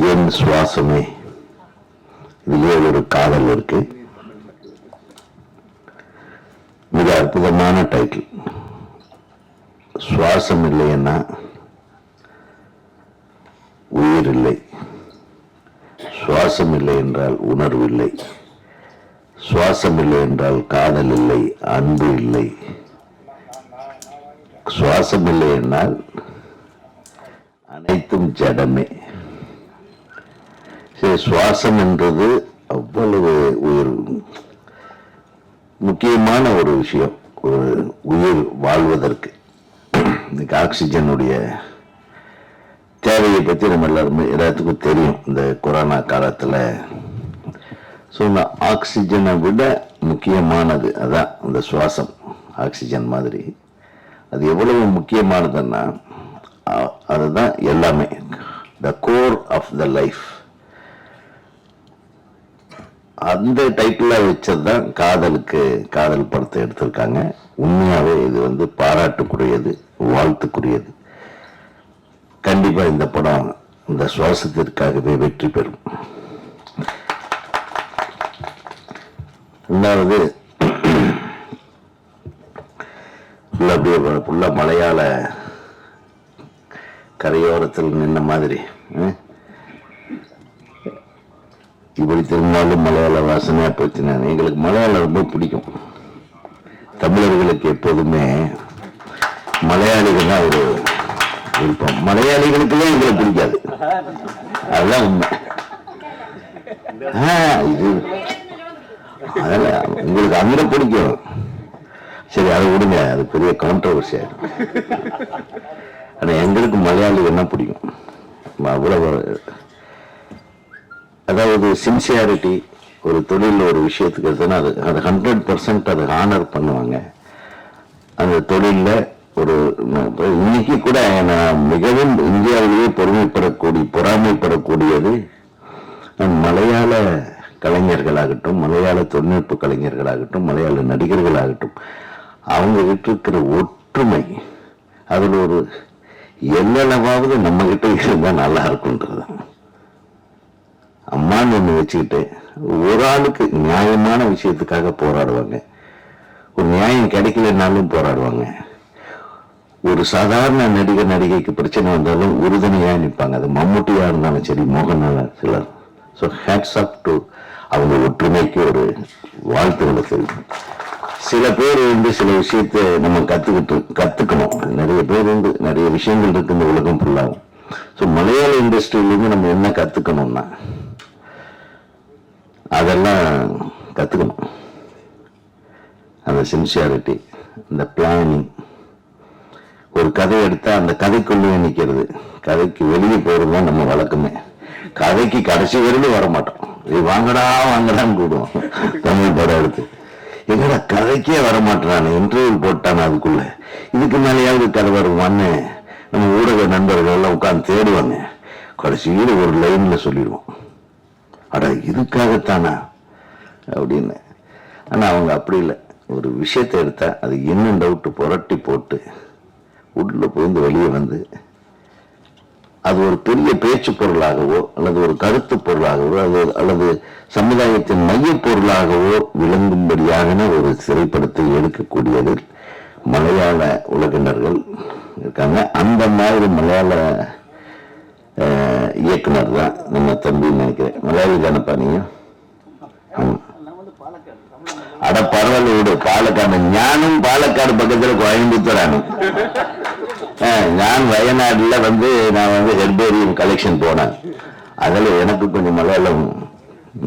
என் சுவாசமே, இதுலயே ஒரு காதல் இருக்கு. மிக அற்புதமான டைட்டில். சுவாசம் இல்லைன்னா உயிர் இல்லை, சுவாசம் இல்லை என்றால் உணர்வு இல்லை, சுவாசம் இல்லை என்றால் காதல் இல்லை, அன்பு இல்லை, சுவாசம் இல்லை என்றால் அனைத்தும் ஜடமே. சுவாசம் என்றது அவ்வளவு ஒரு முக்கியமான ஒரு விஷயம். ஒரு உயிர் வாழ்வதற்கு இன்னைக்கு ஆக்சிஜனுடைய தேவையை பற்றி நம்ம எல்லாத்துக்கும் தெரியும். இந்த கொரோனா காலத்தில் ஆக்சிஜனை விட முக்கியமானது அதான் இந்த சுவாசம். ஆக்சிஜன் மாதிரி அது எவ்வளவு முக்கியமானதுன்னா அதுதான் எல்லாமே, the core of the life. அந்த டைட்டில் வச்சதுதான் காதலுக்கு காதல் படத்தை எடுத்திருக்காங்க. உண்மையாவே இது பாராட்டுக்குரியது, வாழ்த்துக்குரியது. கண்டிப்பா இந்த படம் இந்த சுவாசத்திற்காகவே வெற்றி பெறும். ரெண்டாவது, ஃபுல்லா மலையாள கரையோரத்தில் நின்ன மாதிரி இப்படி திரும்பினாலும் மலையாள வாசனையா போச்சு. எங்களுக்கு மலையாளம் ரொம்ப பிடிக்கும். தமிழர்களுக்கு எப்போதுமே மலையாளிகள் தான் ஒரு விருப்பம். மலையாளிகளுக்குலாம் எங்களை பிடிக்காது, அதுதான் உண்மை. இது அதெல்லாம் உங்களுக்கு அங்க பிடிக்கும். சரி, அதை விடுங்க, அது பெரிய கான்ட்ரவர்சி ஆயிடும். ஆனா எங்களுக்கு மலையாளி என்ன பிடிக்கும், அவ்வளவு அதாவது சின்சியாரிட்டி. ஒரு தொழில் ஒரு விஷயத்துக்கு எடுத்தோன்னா அது 100% அதை ஹானர் பண்ணுவாங்க. அந்த தொழிலில் ஒரு இன்னைக்கு கூட நான் மிகவும் இந்தியாவிலேயே பொறாமைப்படக்கூடியது மலையாள கலைஞர்களாகட்டும், மலையாள தொழில்நுட்ப கலைஞர்களாகட்டும், மலையாள நடிகர்களாகட்டும், அவங்க கிட்ட இருக்கிற ஒற்றுமை. அதில் ஒரு எல்லளவாவது நம்ம கிட்ட இருந்தால் நல்லா இருக்குன்றது. அம்மான்னு ஒன்று வச்சுக்கிட்டு ஒரு ஆளுக்கு நியாயமான விஷயத்துக்காக போராடுவாங்க. ஒரு நியாயம் கிடைக்கலனாலும் போராடுவாங்க. ஒரு சாதாரண நடிகர் நடிகைக்கு பிரச்சனை வந்தாலும் உறுதுணையா நிற்பாங்க. அது மம்முட்டியா இருந்தாலும் சரி, மோகன்லால், சிலர். ஸோ ஹேட்ஸ் அப் டு அவங்க ஒற்றுமைக்கு ஒரு வாழ்த்துக்களை தெரியும். சில பேர் சில விஷயத்தை நம்ம கத்துக்கணும். நிறைய பேர் நிறைய விஷயங்கள் இருக்கு இந்த உலகம் ஃபுல்லாகும். ஸோ மலையாள இண்டஸ்ட்ரியிலிருந்து நம்ம என்ன கத்துக்கணும்னா அதெல்லாம் கத்துக்கணும். அந்த சின்சியாரிட்டி, இந்த பிளானிங். ஒரு கதை எடுத்தா அந்த கதைக்குள்ளேயே நிற்கிறது, கதைக்கு வெளியே போறதுதான் நம்ம வழக்கமே. கதைக்கு கடைசி வரையிலும் வர மாட்டோம். இது வாங்கடான்னு கூடுவோம். தமிழ் படம் எடுத்து எங்கடா கதைக்கே வரமாட்டான், இன்டர்வியூ போட்டான், அதுக்குள்ள இதுக்கு மேலேயாவது கதை வருவான்னு நம்ம ஊடக நண்பர்கள் எல்லாம் உட்கார்ந்து தேடுவாங்க. கடைசியில் ஒரு லைன்ல சொல்லிடுவோம், அட இதுக்காகத்தானா அப்படின்னு. ஆனா அவங்க அப்படி இல்லை. ஒரு விஷயத்தை எடுத்தா அது என்ன டவுட்டு புரட்டி போட்டு உள்ள போய் வெளியே வந்து அது ஒரு பெரிய பேச்சு பொருளாகவோ அல்லது ஒரு கருத்து பொருளாகவோ அல்லது சமுதாயத்தின் மைய பொருளாகவோ விளங்கும்படியான ஒரு திரைப்படத்தை எடுக்கக்கூடியது மலையாள உலகினர்கள் இருக்காங்க. அந்த மாதிரி மலையாள இயக்குனர் தான் நம்ம தம்பின்னு நினைக்கிறேன். மலையாளி தானப்பா நீங்க? அட பரவாயில்ல, பாலக்காடு. ஞானும் பாலக்காடு பக்கத்துல கோயம்புத்தூர். நான் வயநாடுல நான் ஹெர்பேரியம் கலெக்ஷன் போனேன். அதுல எனக்கு கொஞ்சம் மலையாளம்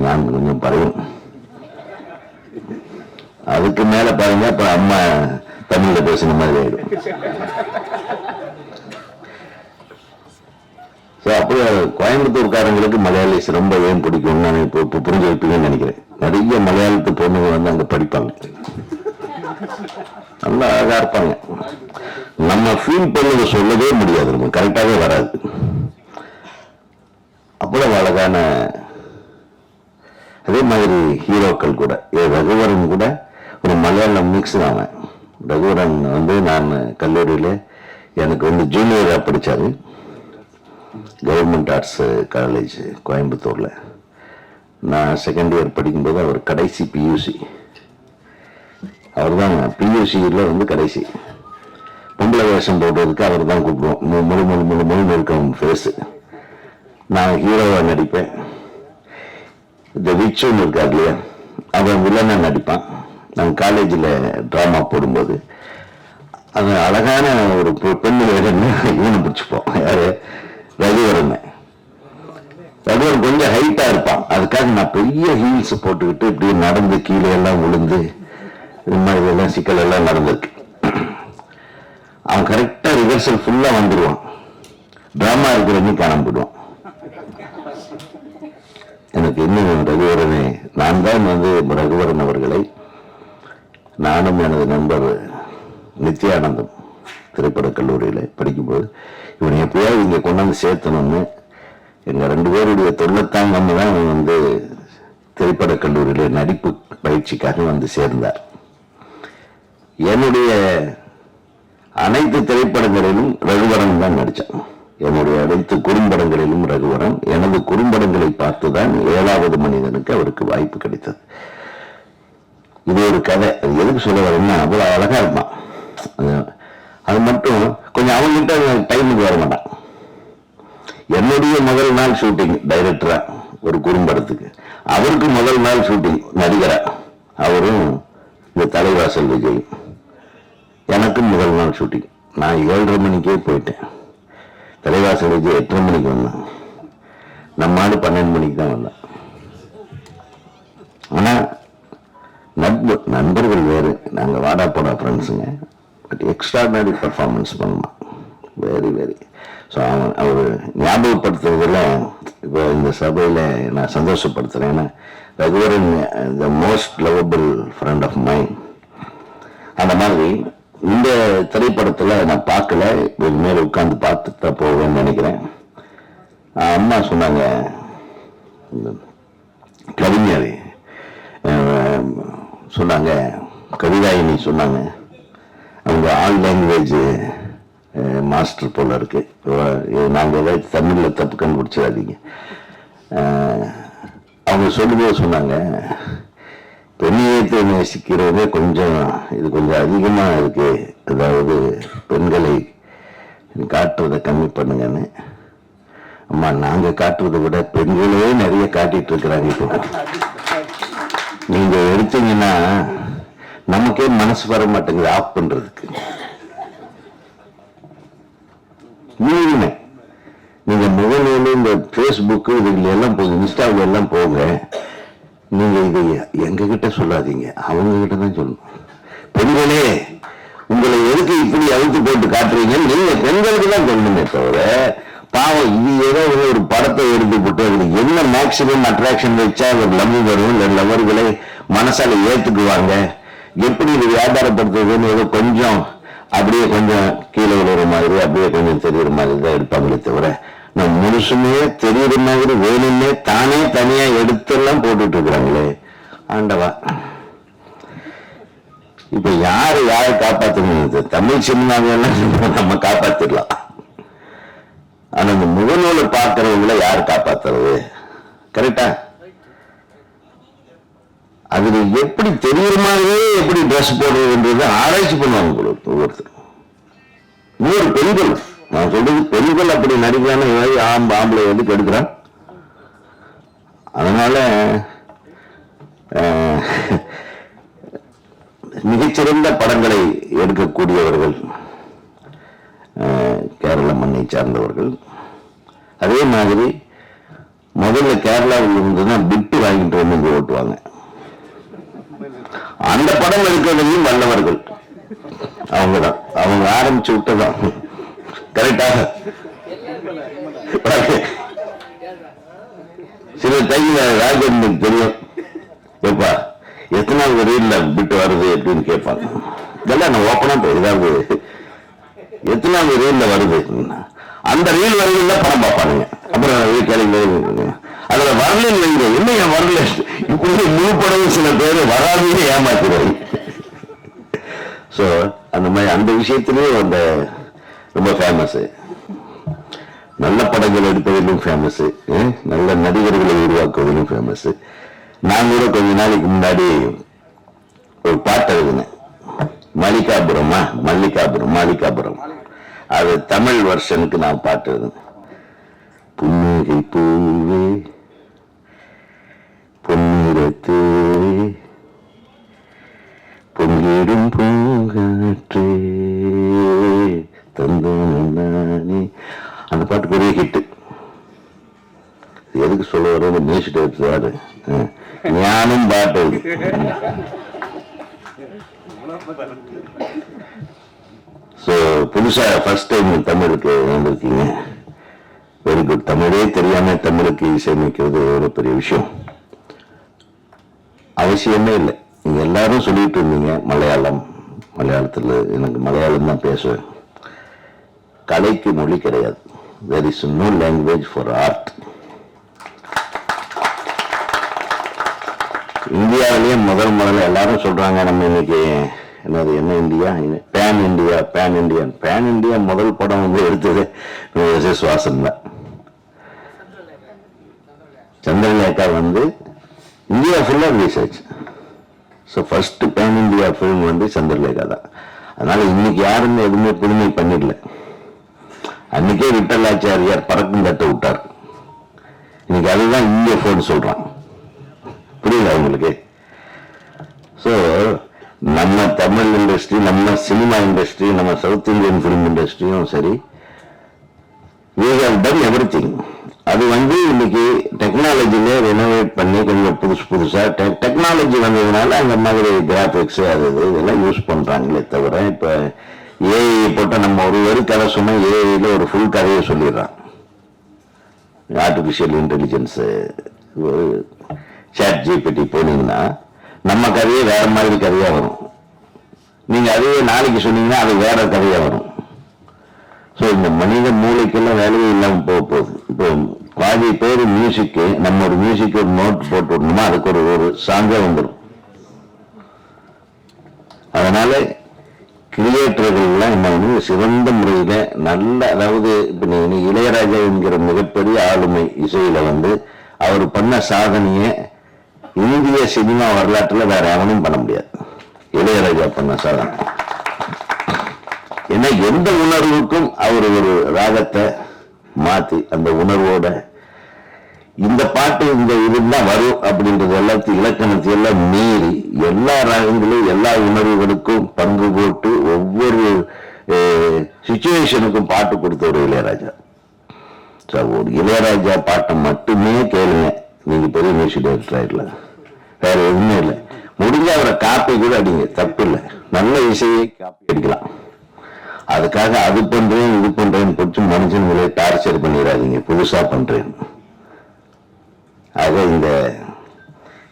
நான் கொஞ்சம் பறையும். அதுக்கு மேல பாருங்க, அப்புறம் அம்மா தமிழ்ல பேசுன மாதிரி ஆயிடும். அப்படியே கோயம்புத்தூர்காரங்களுக்கு மலையாளிஸ் ரொம்ப ஏன் பிடிக்கும் நான் இப்போ புரிஞ்சு வைப்பீங்கன்னு நினைக்கிறேன். நிறைய மலையாளத்து பொண்ணுங்க அங்க படிப்பாங்க, நல்லா அழகா இருப்பாங்க. நம்ம ஃபீல் பண்ணது சொல்லவே முடியாது, நம்ம கரெக்டாவே வராது. அவ்வளவு அழகான. அதே மாதிரி ஹீரோக்கள் கூட, ரகுவரன் கூட ஒரு மலையாளம் மிக்ஸ் தான். ரகுவரன் நான் கல்லூரியில எனக்கு ஜூனியரா படிச்சாரு. கவர்மெண்ட் ஆர்ட்ஸ் காலேஜ் கோயம்புத்தூரில். நான் செகண்ட் இயர் படிக்கும்போது அவர் கடைசி பியூசி. அவர் தான் பியூசியில் வந்து கடைசி பொம்பளை வேஷம் போடுறதுக்கு அவர் தான் கூப்பிடுவோம். முழு முழு முழு முழு இருக்கும் ஃபேஸு. நான் ஹீரோவாக நடிப்பேன். இந்த விச்சுன்னு இருக்காரு இல்லையா, அவன் வில்லனாக நடிப்பான். நாங்கள் காலேஜில் ட்ராமா போடும்போது அது அழகான ஒரு பெண்ணு வேடன்னு இவனை பிடிச்சிப்போம். யாரு? ரகுவரன். ரகுவரன் கொஞ்சம் ஹைட்டாக இருப்பான். அதுக்காக நான் பெரிய ஹீல்ஸ் போட்டுக்கிட்டு இப்படி நடந்து கீழே எல்லாம் விழுந்து இது மாதிரி எல்லாம் சிக்கல் எல்லாம் நடந்திருக்கு. அவன் கரெக்டாக ரிஹர்சல் ஃபுல்லாக வந்துடுவான். ட்ராமா இருக்கிறன்னு காணாம போயிடுவான். எனக்கு இன்னும் ரகுவரனை, நான் தான் வந்து ரகுவரன் அவர்களை, நானும் எனது நண்பர் நித்யானந்தம் திரைப்படக் கல்லூரியில் படிக்கும்போது இவனை எப்படியாவது இங்கே கொண்டாந்து சேர்த்தணும்னு எங்கள் 2 பேருடைய தொல்லைத்தாங்காம தான் அவன் வந்து திரைப்படக் கல்லூரியில் நடிப்பு பயிற்சிக்காக வந்து சேர்ந்தார். என்னுடைய அனைத்து திரைப்படங்களிலும் ரகுவரன் தான் நடித்தான். என்னுடைய அனைத்து குறும்படங்களிலும் ரகுவரன். எனது குறும்படங்களை பார்த்துதான் 7வது மனிதனுக்கு அவருக்கு வாய்ப்பு கிடைத்தது. இது ஒரு கதை. அது எதுக்கு சொல்ல வரேன்னா, அவ்வளோ அழகா இருப்பான். அது மட்டும் கொஞ்சம் அவங்ககிட்ட டைமுக்கு வர மாட்டான். என்னுடைய முதல் நாள் ஷூட்டிங் டைரக்டரா ஒரு குறும்படத்துக்கு, அவருக்கு முதல் நாள் ஷூட்டிங் நடிகரா, அவரும் இந்த தலைவாசல் விஜய். எனக்கும் முதல் நாள் ஷூட்டிங். நான் 7:30 மணிக்கே போயிட்டேன். தலைவாசல் விஜய் 8:30 மணிக்கு வந்தான். நம்ம ஆடு 12 மணிக்கு தான் வந்தான். ஆனா நண்பர்கள் வேறு, நாங்கள் வாடா போடா ஃப்ரெண்ட்ஸுங்க. பட் எக்ஸ்ட்ராடினரி பர்ஃபார்மன்ஸ் பண்ணலாம். Very very. ஸோ அவர் ஞாபகப்படுத்துறதுல இப்போ இந்த சபையில் நான் சந்தோஷப்படுத்துகிறேன். ஏன்னா Raghuvaran the most lovable friend of mind. அந்த மாதிரி இந்த திரைப்படத்தில் நான் பார்க்கல, மேலே உட்காந்து பார்த்துட்டு தான் போவேன்னு நினைக்கிறேன். அம்மா சொன்னாங்க, கவிஞர் சொன்னாங்க, கவிதாயினி சொன்னாங்க, அவங்க ஆல் லாங்குவேஜ் மாஸ்டர் போல இருக்கு. நாங்கள் ஏதாவது தமிழில் தப்பு கண்டுபிடிச்சிடாதீங்க. அவங்க சொல்லும்போது சொன்னாங்க, பெண்ணியத்தை நேசிக்கிறதே கொஞ்சம் இது கொஞ்சம் அதிகமாக இருக்கு, அதாவது பெண்களை காட்டுறதை கம்மி பண்ணுங்கன்னு. அம்மா, நாங்கள் காட்டுறதை விட பெண்களே நிறைய காட்டிட்டு இருக்கிறாங்க. இப்போ நீங்க எடுத்தீங்கன்னா நமக்கே மனசு வர மாட்டேங்குது ஆஃப் பண்றதுக்கு. நீங்க முகநூல், இந்த பேஸ்புக், இதுல எல்லாம் போங்க, இன்ஸ்டாவில் எல்லாம் போங்க. நீங்க இது எங்க கிட்ட சொல்லாதீங்க, அவங்க கிட்ட தான் சொல்லணும். பெண்களே, உங்களை எதுக்கு இப்படி அழுத்து போட்டு காட்டுறீங்க, நீங்க பெண்களுக்கு தான் சொல்லணுமே தவிர, பாவம் இது ஏதோ ஒரு படத்தை எடுத்து போட்டு அதுக்கு என்ன மேக்சிமம் அட்ராக்ஷன் வச்சா ஒரு லவ் வரும், இல்லை லவர்களை மனசால ஏத்துக்குவாங்க, எப்படி இது வியாபாரப்படுத்துறதுன்னு ஏதோ கொஞ்சம் அப்படியே கொஞ்சம் கீழே விழுற மாதிரி அப்படியே கொஞ்சம் தெரியுற மாதிரி தான் எடுப்பாங்களே தவிர, நான் முழுசுமே தெரியுற மாதிரி வேணும்னே தானே தனியா எடுத்தெல்லாம் போட்டுட்டு இருக்கிறாங்களே ஆண்டவா. இப்ப யாரு யாரை காப்பாத்தணும்? தமிழ் சினிமாவெல்லாம் நம்ம காப்பாத்திடலாம். ஆனா இந்த முகநூலை பார்க்கிறவங்கள யார் காப்பாத்துறது? கரெக்டா? அதுல எப்படி தெரியுற மாதிரியே எப்படி ட்ரெஸ் போடுறதுன்றது ஆராய்ச்சி பண்ணுவாங்க ஒவ்வொருத்தர். இன்னொரு பெண்கள், நான் சொல்றது பெண்கள் அப்படி நடிக்கிறான்னு ஆம்பளை எதுக்கு எடுக்கிறான்? அதனால மிகச்சிறந்த படங்களை எடுக்கக்கூடியவர்கள் கேரள மண்ணை சார்ந்தவர்கள். அதே மாதிரி முதல்ல கேரளாவில் இருந்ததுன்னா பிட்டு வாங்கிட்டு வந்து ஓட்டுவாங்க. அந்த படம் எடுக்கிறதையும் வல்லவர்கள் அவங்கதான். அவங்க ஆரம்பிச்சு விட்டதான். கரெக்டாக சில டைம்ல ராஜன் தெரியும், எப்பா எத்தனாவது ரீல்ல பிட்டு வருது அப்படின்னு கேட்பாங்க. இதெல்லாம் நான் ஓப்பனா ஏதாவது எத்தனாவது ரீல்ல வருது, அந்த ரீல் வருதுன்னா படம் பார்ப்பானுங்க. அப்புறம் கேள்வி அதுல வரல வைங்க, என்ன என் வரல இப்படி முழு படமும் சில பேர் வராதையே ஏமாத்துறாரு. ஸோ அந்த மாதிரி அந்த விஷயத்திலேயே அந்த ரொம்ப ஃபேமஸ். நல்ல படங்கள் எடுப்பதிலும் ஃபேமஸ், நல்ல நடிகர்களை உருவாக்குவதிலும் ஃபேமஸ். நான் கூட கொஞ்ச நாளைக்கு முன்னாடி ஒரு பாட்டு எழுதினேன், மல்லிகாபுரம். அது தமிழ் வெர்ஷனுக்கு நான் பாட்டு எழுதினேன். புன்னகை பூவே பொன்னிறத்தே பொங்கிடும் பூங்காற்றே தந்தானே. அந்த பாட்டு பெரிய ஹிட்டு. எதுக்கு சொல்ல வர மியூசிக் எடுத்துவாரு ஞானும் பாட்டு. ஸோ புதுசா ஃபர்ஸ்ட் டைம் தமிழுக்கு வந்திருக்கீங்க, வெரி குட். தமிழே தெரியாம தமிழுக்கு இசையமைக்கிறது ஒரு பெரிய விஷயம். அவசியமே இல்லை. நீங்க எல்லாரும் சொல்லிட்டு இருந்தீங்க மலையாளத்தில் எனக்கு மலையாளம் தான் பேசுவேன். கலைக்கு மொழி கிடையாது. there is no language for art. இந்தியாவிலேயே முதல்ல எல்லாரும் சொல்றாங்க நம்ம இன்னைக்கு என்ன இந்தியா, பேன் இந்தியா முதல் படம் வந்து எடுத்தது எஸ் வாசன் தான். சந்திரலேகா வந்து இந்தியா ஃபுல்லா ரிலீஸ் ஆச்சு. So first pan India film வந்து சந்திரலேகா தான். அதனால இன்னைக்கு யாருன்னு எதுவுமே புதுமை பண்ணிடல. அன்னைக்கே விட்டலாச்சாரியார் பறக்கும் தட்டு விட்டார். இன்னைக்கு அதுதான் இந்திய போன் சொல்றான். புரியுதா உங்களுக்கு? ஸோ நம்ம தமிழ் இண்டஸ்ட்ரி, நம்ம சினிமா இண்டஸ்ட்ரி, நம்ம சவுத் இந்தியன் பிலிம் இண்டஸ்ட்ரியும் சரி, we have done everything. அது வந்து இன்னைக்கு டெக்னாலஜிலே ரெனோவேட் பண்ணி கொஞ்சம் புதுசா டெக்னாலஜி வந்ததுனால அந்த மாதிரி கிராபிக்ஸ் அது இதெல்லாம் யூஸ் பண்றாங்களே தவிர, இப்ப ஏஐ போட்ட நம்ம ஒரு கதை சொன்னா ஏஐல ஒரு ஃபுல் கதையை சொல்லிடுறான். ஆர்டிபிஷியல் இன்டெலிஜென்ஸ் சாட் ஜிபிடி போனீங்கன்னா நம்ம கதையே வேற மாதிரி கதையா வரும். நீங்க அதையே நாளைக்கு சொன்னீங்கன்னா அது வேற கதையா வரும். ஸோ இந்த மனித மூளைக்கெல்லாம் வேலையே இல்லாமல் போகுது. இப்போ பாதி பேர் மியூசிக்கு, நம்ம ஒரு மியூசிக் ஒரு நோட் போட்டு விடணுமா அதுக்கு ஒரு சாங்கே வந்துடும். அதனால கிரியேட்டர்கள்லாம் என்ன சிறந்த முறையில நல்ல, அதாவது இப்ப நீ இளையராஜா என்கிற மிகப்பெரிய ஆளுமை இசையில வந்து அவர் பண்ண சாதனையை இந்திய சினிமா வரலாற்றுல வேற எவனும் பண்ண முடியாது. இளையராஜா பண்ண சாதனை ஏன்னா எந்த உணர்வுக்கும் அவர் ஒரு ராகத்தை மாத்தி அந்த உணர்வோட இந்த பாட்டு இந்த இதுதான் வரும் அப்படின்றது எல்லாத்தையும் இலக்கணத்தை எல்லாம் மீறி எல்லா ராகங்களும் எல்லா உணர்வுகளுக்கும் பங்கு போட்டு ஒவ்வொரு சிச்சுவேஷனுக்கும் பாட்டு கொடுத்த ஒரு இளையராஜா. ஒரு இளையராஜா பாட்டை மட்டுமே கேளுங்க, நீங்க பெரிய மியூசிக் டைரக்டர் ஆயிடலாம். வேற எதுவுமே இல்லை. முடிஞ்ச அவரை காப்பி கூட அடிங்க, தப்பு இல்லை. நல்ல இசையை காப்பி அடிக்கலாம். அதுக்காக அது பண்றேன் இது பண்றேன்னு போட்டு மனுஷன்களை டார்ச்சர் பண்ணிடாதீங்க. புதுசா பண்றேன். ஆக இந்த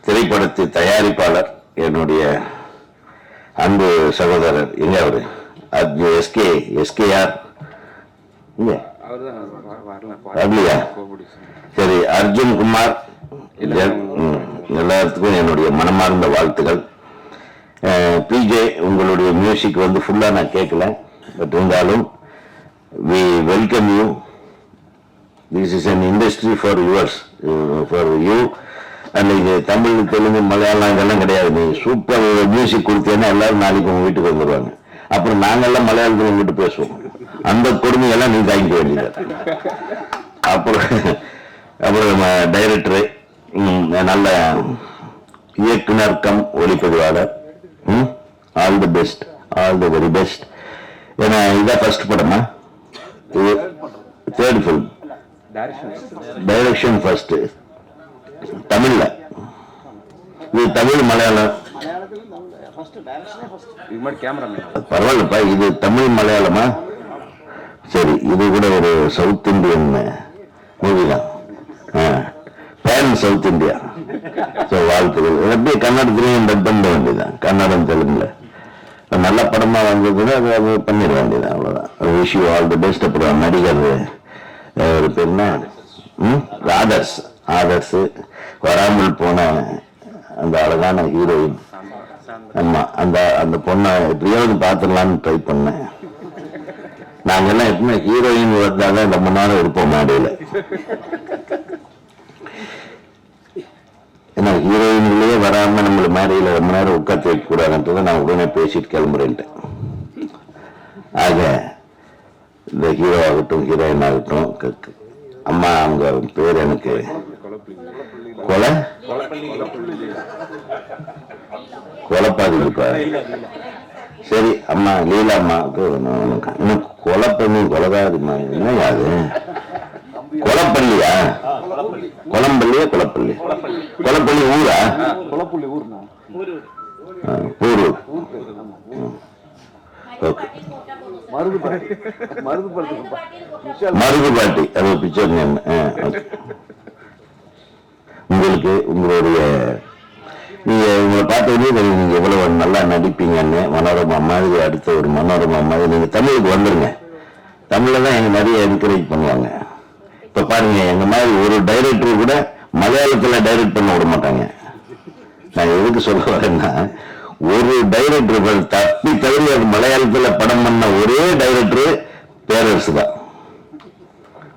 திரைப்படத்தை தயாரிப்பாளர் என்னுடைய அன்பு சகோதரர் எங்க அவரு எஸ்கேஆர் அப்படியா? சரி, அர்ஜுன் குமார் எல்லாத்துக்கும் என்னுடைய மனமார்ந்த வாழ்த்துக்கள். பிஜே உங்களுடைய மியூசிக் வந்து ஃபுல்லா நான் கேட்கல, பட் இருந்தாலும் we welcome you. This is an industry for yours, for you. And இது தமிழ் தெலுங்கு மலையாளம் இதெல்லாம் கிடையாது. நீ சூப்பர் மியூசிக் கொடுத்தீங்கன்னா எல்லாரும் நாளைக்கு உங்க வீட்டுக்கு வந்துடுவாங்க. அப்புறம் நாங்கெல்லாம் மலையாளத்தில் உங்ககிட்ட பேசுவோம். அந்த கொடுமையெல்லாம் நீ தாங்கிக்க வேண்டியது. அப்புறம் டைரக்டரு, நல்ல இயக்குனர் கம் ஒளிப்பதிவாளர், all the best, all the very best. ஏன்னா இதான் ஃபர்ஸ்ட் படமா? தேர்ட் ஃபிலிம், டைரக்ஷன் ஃபர்ஸ்ட் தமிழ்ல. இது தமிழ் மலையாளம் பரவாயில்லப்பா. இது தமிழ் மலையாளமா? சரி, இது கூட ஒரு சவுத் இந்தியன் மூவி தான், பேன் சவுத் இந்தியா. வாழ்த்துக்கள். எப்படி கன்னடத்திலையும் டப் பண்ண வேண்டியதான், கன்னடம் தெலுங்குல நல்ல படமா வந்ததுன்னா அது பண்ணிட வேண்டியதான், அவ்வளவுதான். Wish you all the best. அப்புறம் நடிகர் ஒரு பேருனா ஆதர்ஸ் வராமல் போன அந்த அழகான ஹீரோயின். ஆமா, அந்த பொண்ணை எப்படியாவது பார்த்துடலான்னு ட்ரை பண்ணேன். நாங்கெல்லாம் எப்பவுமே ஹீரோயின் வந்தாதான் ரொம்ப நேரம் இருப்போம் மேடையில. ஏன்னா ஹீரோயின்லயே வராம நம்மள மேடையில ரொம்ப நேரம் உட்காந்து வைக்க கூடாதுன்றதை நான் உடனே பேசிட்டு கிளம்புறேன்ட்டேன். ஆக இந்த ஹீரோ ஆகட்டும் ஹீரோயின் ஆகட்டும், அம்மா அவங்க பேர் எனக்கு கொலைப்பாதிப்பா. சரி அம்மா லீலா அம்மாவுக்கு இன்னும் கொலை பண்ணி கொலகாதிமா என்ன அது கொலப்பள்ளியா? கொலம்பள்ளியா கொலப்பள்ளி? கொலப்பள்ளி ஊரா? ஊரு. மருதுபாட்டி அது பிக்சர் நேம். உங்களுக்கு உங்களுடைய நீங்க உங்களை பார்த்தோன்னே நீங்க எவ்வளவு நல்லா நடிப்பீங்கன்னு மனோரமா மாதிரி அடுத்த ஒரு மனோரமா மாதிரி நீங்க தமிழுக்கு வந்துருங்க. தமிழ்ல தான் எங்க நிறைய என்கரேஜ் பண்ணுவாங்க. இப்ப பாருங்க எங்க மாதிரி ஒரு டைரக்டர் கூட மலையாளத்துல டைரக்ட் பண்ண விட மாட்டாங்க. நான் எதுக்கு சொல்ல வரேன்னா, ஒரு டைரக்டர் தப்பி தவறி அது மலையாளத்துல படம் பண்ண ஒரே டைரக்டர் பேரரசு தான்.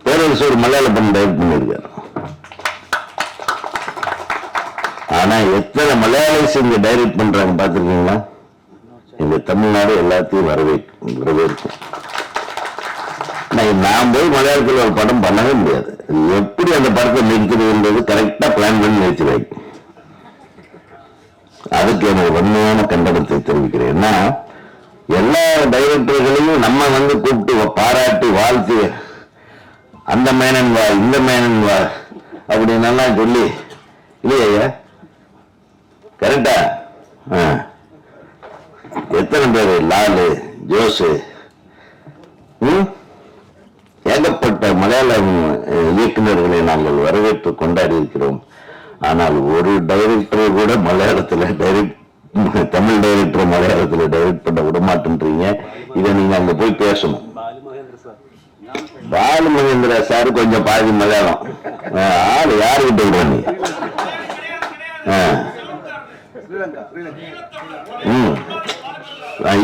பேரரசு ஒரு மலையாள படம் டைரக்ட் பண்ணியிருக்காரு. ஆனா எத்தனை மலையாளிஸ் இங்க டைரக்ட் பண்றாங்க பாத்துருக்கீங்களா? இந்த தமிழ்நாடு எல்லாத்தையும் வரவேற்கும். நான் போய் மலையாளத்தில் ஒரு படம் பண்ணவே முடியாது. எப்படி அந்த படத்தை நிறுத்துறதுன்றது கரெக்டா பிளான் பண்ணி நிறுத்துவாங்க. அதுக்கு எனக்கு உண்மையான கண்டனத்தை தெரிவிக்கிறேன். ஏன்னா எல்லா டைரக்டர்களையும் நம்ம கூப்பிட்டு பாராட்டி வாழ்த்து அந்த மேனன் வா இந்த மேனன் வா அப்படின்னு சொல்லி இல்லையா? கரெக்டா? எத்தனை பேரு லாலு ஜோசு ஏகப்பட்ட மலையாளம் இயக்குநர்களை நாங்கள் வரவேற்று கொண்டாடி இருக்கிறோம். ஆனால் ஒரு டைரக்டர் கூட மலையாளத்துல தமிழ் டைரக்டர் மலையாளத்துல டைரக்ட் பண்ண விட மாட்டேன்றீங்க. இதை நீங்க அங்க போய் பேசணும். பாலு மகேந்திரா சார் கொஞ்சம் பாதி மலையாளம் ஆளு யாருக்கிட்ட விடுறாங்க?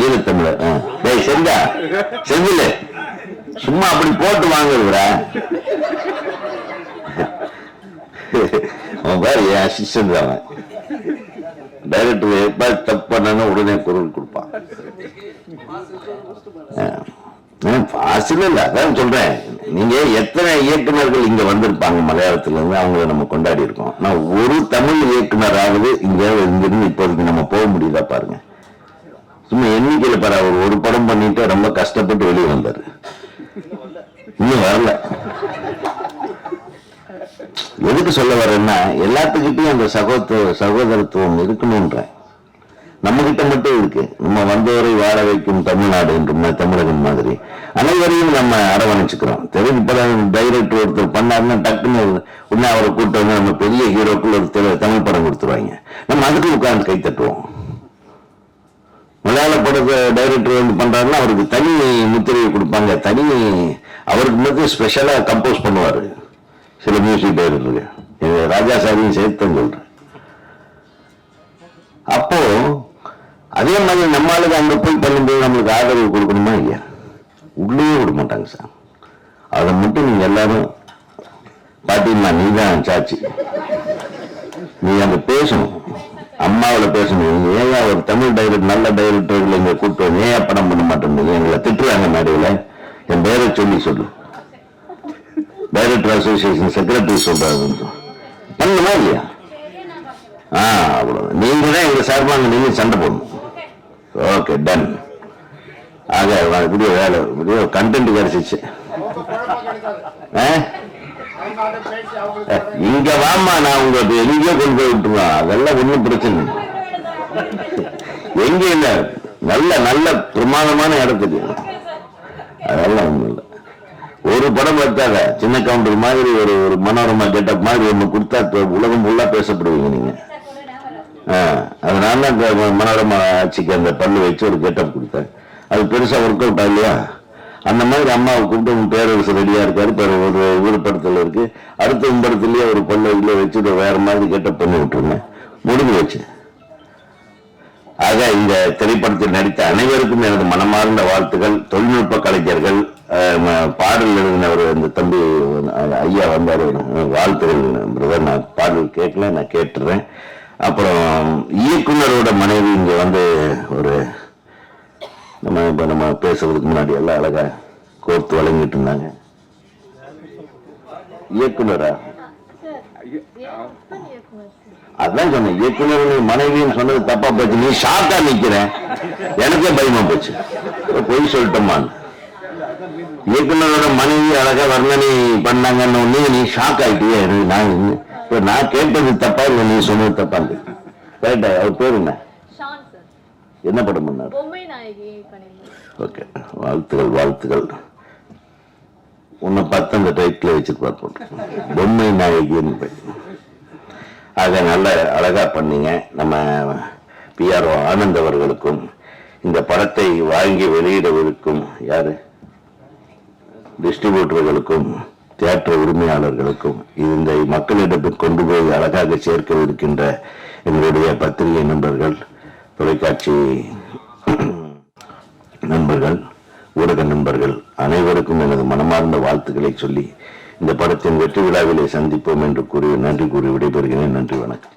ஈழத்தமிழர் செஞ்சா செஞ்சில சும்மா அப்படி போட்டு வாங்குறா. அவன் பாரு என் அசிஸ்டன்ட் அவன். டைரக்டர் எப்ப தப்பு பண்ணா உடனே குரல் கொடுப்பான். இல்ல அதான் சொல்றேன். நீங்க எத்தனை இயக்குநர்கள் இங்க வந்திருப்பாங்க மலையாளத்துல இருந்து, அவங்கள நம்ம கொண்டாடி இருக்கோம். நான் ஒரு தமிழ் இயக்குனராவது இங்க இங்கிருந்து இப்போதைக்கு நம்ம போக முடியுதா பாருங்க. சும்மா எண்ணிக்கையில பாரு. அவர் ஒரு படம் பண்ணிட்டு ரொம்ப கஷ்டப்பட்டு வெளியே வந்தாரு, இன்னும் வரல. எதுக்கு சொல்ல வரேன்னா, எல்லாத்துக்கிட்டையும் அந்த சகோதரத்துவம் இருக்கணும்ன்ற. நம்ம கிட்ட மட்டும் இருக்கு. நம்ம வந்தவரை வாழ வைக்கும் தமிழ்நாடு என்று தமிழகம் மாதிரி அனைவரையும் நம்ம அரவணைச்சுக்கிறோம். தெரிஞ்சு இப்பதான் டைரக்டர் ஒருத்தர் பண்ணாருன்னா டக்குன்னு உடனே அவரை கூட்டு வந்து நம்ம பெரிய ஹீரோக்குள்ள ஒரு தமிழ் படம் கொடுத்துருவாங்க. நம்ம அதுக்கு உட்கார்ந்து கை தட்டுவோம். மலையாள படத்தை டைரக்டர் பண்றாருன்னா அவருக்கு தனி முத்திரையை கொடுப்பாங்க. தனி அவருக்கு மட்டும் ஸ்பெஷலா கம்போஸ் பண்ணுவாரு சில மியூசிக் டைரக்டருக்கு. ராஜா சாரியும் சேர்த்து சொல்றேன். அப்போ அதே மாதிரி நம்மளுக்கு அங்க போய் பண்ணும்போது நம்மளுக்கு ஆதரவு கொடுக்கணுமா இல்லையா? உள்ளே விட மாட்டாங்க சார். அதை மட்டும் நீங்க எல்லாரும் பாத்தீங்கன்னா நீ தான் சாட்சி. நீ அங்க பேசணும், அம்மாவில பேசணும். ஏன் ஒரு தமிழ் டைரக்டர் நல்ல டைரக்டர்கள் இங்க கூப்பிட்டு ஏன் படம் பண்ண மாட்டேன் எங்களை திட்டுறாங்க மேடையில. என் பேரை சொல்லு டைரக்டர் அசோசியேஷன் செக்ரட்டரி சொல்றாங்க. பண்ணுமா இல்லையா? அவ்வளவு. நீங்க தான் எங்க சார்பாங்க, நீங்க சண்டை போடணும். Okay done. ஆக வீடியோ வேலை வீடியோ கண்டென்ட் கிடைச்சிச்சு. இங்க வாமா, நான் உங்களுக்கு எங்கேயோ கொண்டு போய் விட்டுருவேன். அதெல்லாம் ஒன்றும் பிரச்சனை எங்க இல்ல. நல்ல நல்ல பிரமாதமான இடத்துக்கு அதெல்லாம் ஒண்ணும் இல்லை. ஒரு படம் பார்த்தாங்க சின்ன கவுண்டர் மாதிரி ஒரு மனோரமா கெட்டப் மாதிரி ஒண்ணு கொடுத்தா உலகம் ஃபுல்லா பேசப்படுவீங்க நீங்க. அதனால அந்த மனோரமா ஆட்சிக்கு அந்த பல்லு வச்சு ஒரு கெட்டப் கொடுத்தேன். அது பெருசா ஒர்க் அவுட் ஆகலையா? அந்த மாதிரி அம்மாவை கூப்பிட்டு உங்க பேரரசு ரெடியா இருக்காரு, ஒரு ஊர் படத்துல இருக்கு, அடுத்த படத்துலயே ஒரு பல்லு வச்சு வேற மாதிரி கெட்டப் பண்ணி விட்டுருங்க, முடிஞ்சு வச்சு. ஆக இந்த திரைப்படத்தில் நடித்த அனைவருக்கும் எனது மனமார்ந்த வாழ்த்துக்கள். தொழில்நுட்ப கலைஞர்கள், பாடல் எழுதினவர் இந்த தம்பி ஐயா வந்தார், வாழ்த்துகள் பிரதர். நான் பாடல் கேட்கல, நான் கேட்டுறேன். அப்புறம் இயக்குனரோட மனைவி இங்க வந்து ஒரு நம்ம பேசுறதுக்கு முன்னாடி எல்லாம் அழகா கோர்த்து வழங்கிட்டு இருந்தாங்க. இயக்குனரா? அதான் சொன்னேன், இயக்குனர் மனைவின்னு சொன்னது தப்பா போச்சு. நீ ஷாக்கா நிக்கிறேன், எனக்கே பயமா போச்சு. பொய் சொல்லிட்டோமான்னு. இயக்குனரோட மனைவி அழகா வர்ணனை பண்ணாங்கன்னு ஒண்ணு நீ ஷாக் ஆயிட்டியே. நான் கேட்டது தப்பா இல்லை, நீ சொன்னது தப்பா? கரெக்டா? அவர் பேர் என்ன படம் பண்ணார்? ஓகே, வாழ்த்துகள் வாழ்த்துகள். உன்னை பார்த்து அந்த டைட்டில் வச்சிருப்பார், பொம்மை நாயகின்னு. ஆக நல்ல அழகா பண்ணீங்க. நம்ம பிஆர்ஓ ஆனந்த் அவர்களுக்கும் இந்த படத்தை வாங்கி வெளியிடவிருக்கும் யாரு டிஸ்ட்ரிபியூட்டர்களுக்கும் தியேட்டர் உரிமையாளர்களுக்கும் இந்த மக்களிடம் கொண்டு போய் அழகாக சேர்க்கவிருக்கின்ற எங்களுடைய பத்திரிகை நண்பர்கள், தொலைக்காட்சி நண்பர்கள், ஊடக நண்பர்கள் அனைவருக்கும் எனது மனமார்ந்த வாழ்த்துக்களை சொல்லி இந்த படத்தின் வெற்றி விழாவிலே சந்திப்போம் என்று கூறி நன்றி கூறி விடைபெறுகிறேன். நன்றி, வணக்கம்.